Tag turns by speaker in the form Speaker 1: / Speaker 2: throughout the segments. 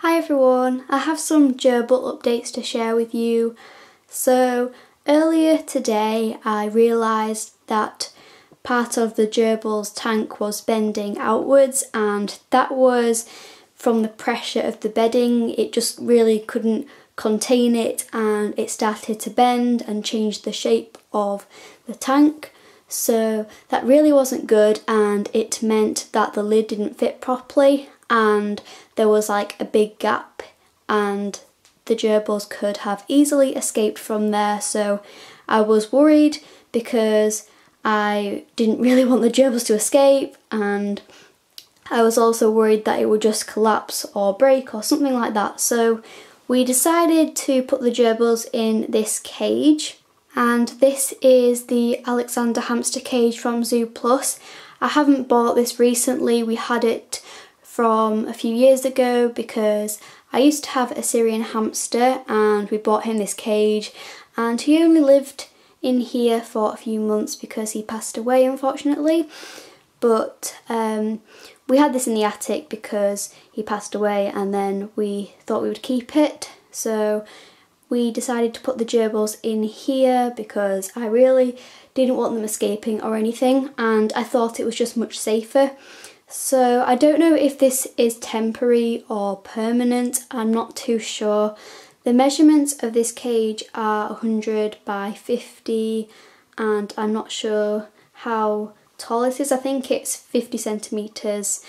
Speaker 1: Hi everyone, I have some gerbil updates to share with you. So earlier today I realised that part of the gerbil's tank was bending outwards, and that was from the pressure of the bedding. It just really couldn't contain it and it started to bend and change the shape of the tank. So that really wasn't good, and it meant that the lid didn't fit properly and there was like a big gap and the gerbils could have easily escaped from there. So I was worried because I didn't really want the gerbils to escape, and I was also worried that it would just collapse or break or something like that. So we decided to put the gerbils in this cage, and this is the Alexander hamster cage from Zoo Plus. I haven't bought this recently, we had it from a few years ago because I used to have a Syrian hamster and we bought him this cage, and he only lived in here for a few months because he passed away unfortunately. But we had this in the attic because he passed away, and then we thought we would keep it. So we decided to put the gerbils in here because I really didn't want them escaping or anything, and I thought it was just much safer. So I don't know if this is temporary or permanent, I'm not too sure. The measurements of this cage are 100 by 50 and I'm not sure how tall it is. I think it's 50 centimetres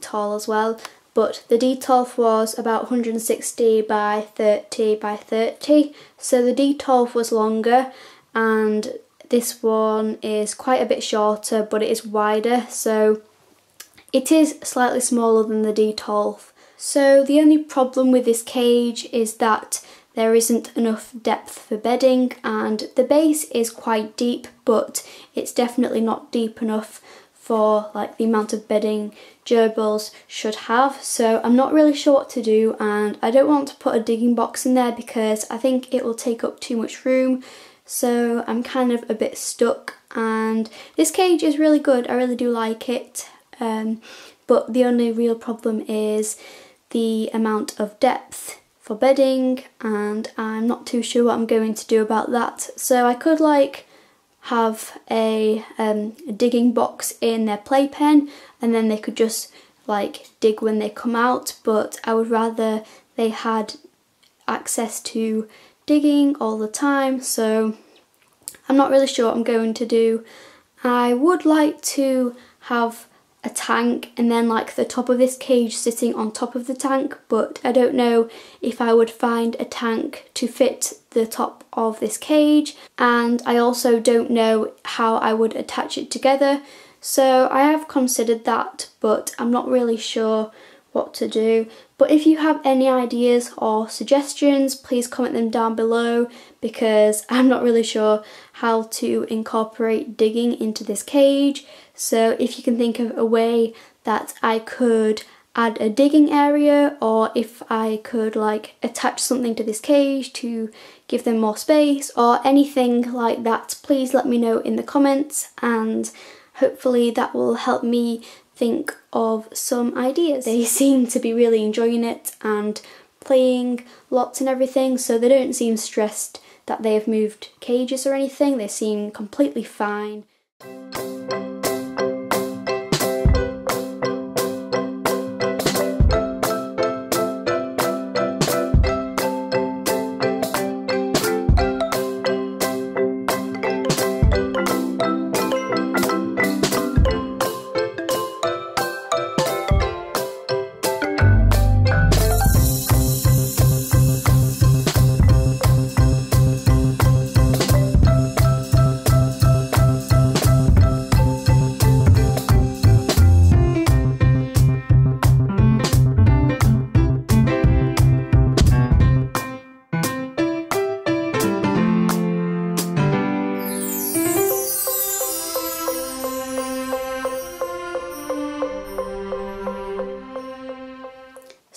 Speaker 1: tall as well, but the Detolf was about 160 by 30 by 30, so the Detolf was longer, and this one is quite a bit shorter but it is wider, so it is slightly smaller than the Detolf. So the only problem with this cage is that there isn't enough depth for bedding, and the base is quite deep but it's definitely not deep enough for like the amount of bedding gerbils should have. So I'm not really sure what to do, and I don't want to put a digging box in there because I think it will take up too much room. So I'm kind of a bit stuck, and this cage is really good, I really do like it. But the only real problem is the amount of depth for bedding, and I'm not too sure what I'm going to do about that. So I could like have a digging box in their playpen and then they could just like dig when they come out, but I would rather they had access to digging all the time, so I'm not really sure what I'm going to do. I would like to have a tank and then like the top of this cage sitting on top of the tank, but I don't know if I would find a tank to fit the top of this cage, and I also don't know how I would attach it together. So I have considered that, but I'm not really sure what to do. But if you have any ideas or suggestions, please comment them down below because I'm not really sure how to incorporate digging into this cage. So if you can think of a way that I could add a digging area, or if I could like attach something to this cage to give them more space or anything like that, please let me know in the comments, and hopefully that will help me think of some ideas. They seem to be really enjoying it and playing lots and everything, so they don't seem stressed that they have moved cages or anything. They seem completely fine.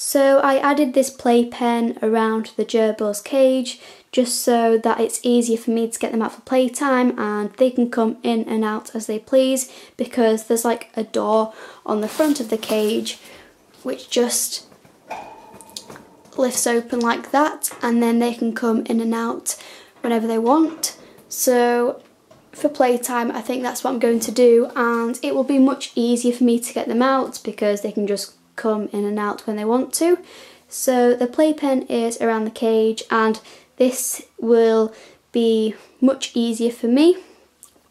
Speaker 1: So I added this playpen around the gerbil's cage just so that it's easier for me to get them out for playtime and they can come in and out as they please, because there's like a door on the front of the cage which just lifts open like that, and then they can come in and out whenever they want. So for playtime, I think that's what I'm going to do, and it will be much easier for me to get them out because they can just come in and out when they want to. So the playpen is around the cage, and this will be much easier for me.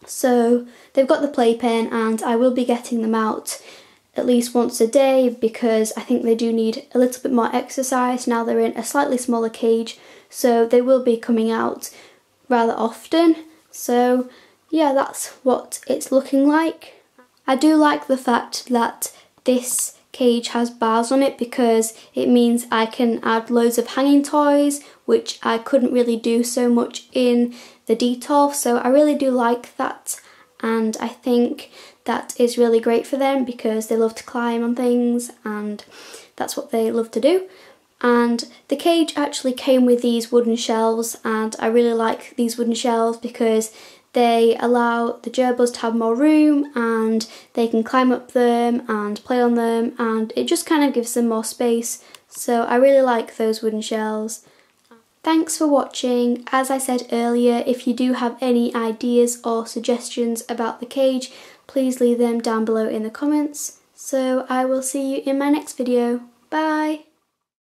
Speaker 1: So they've got the playpen, and I will be getting them out at least once a day because I think they do need a little bit more exercise now they're in a slightly smaller cage, so they will be coming out rather often. So yeah, that's what it's looking like. I do like the fact that this cage has bars on it because it means I can add loads of hanging toys, which I couldn't really do so much in the Detolf, so I really do like that, and I think that is really great for them because they love to climb on things and that's what they love to do. And the cage actually came with these wooden shelves, and I really like these wooden shelves because they allow the gerbils to have more room and they can climb up them and play on them, and it just kind of gives them more space. So I really like those wooden shelves. Thanks for watching. As I said earlier, if you do have any ideas or suggestions about the cage, please leave them down below in the comments. So I will see you in my next video. Bye!